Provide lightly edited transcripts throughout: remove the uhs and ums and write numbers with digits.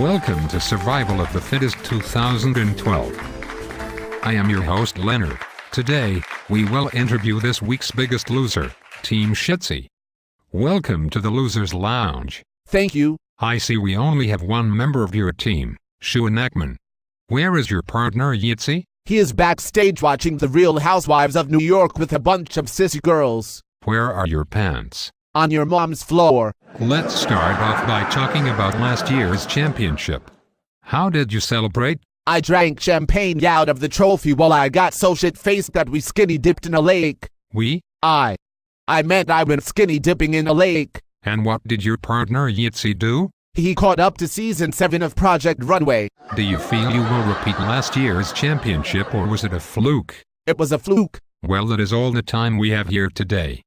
Welcome to Survival of the Fittest 2012. I am your host Leonard. Today, we will interview this week's biggest loser, Team Shitsy. Welcome to the Losers Lounge. Thank you. I see we only have one member of your team, Shuan Ekman. Where is your partner Yitzy? He is backstage watching The Real Housewives of New York with a bunch of sissy girls. Where are your pants? On your mom's floor. Let's start off by talking about last year's championship. How did you celebrate? I drank champagne out of the trophy while I got so shit-faced that we skinny dipped in a lake. I meant I went skinny dipping in a lake. And what did your partner Yitzy do? He caught up to season 7 of Project Runway. Do you feel you will repeat last year's championship, or was it a fluke? It was a fluke. Well, that is all the time we have here today.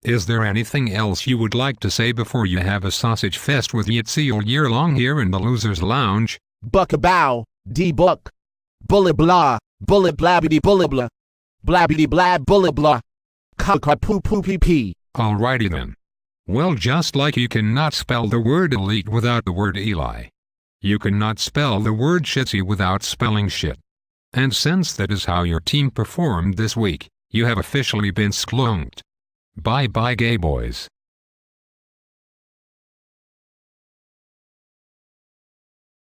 Is there anything else you would like to say before you have a sausage fest with Yitzy all year long here in the Losers Lounge? Buck-a-bow, D-buck, bully blah, bully blabbity bully blah, blabbity blab bully blah, cock-a-poo-poo-pee-pee. Alrighty then. Well, just like you cannot spell the word elite without the word Eli, you cannot spell the word shitsy without spelling shit. And since that is how your team performed this week, you have officially been sklunked. Bye bye gay boys.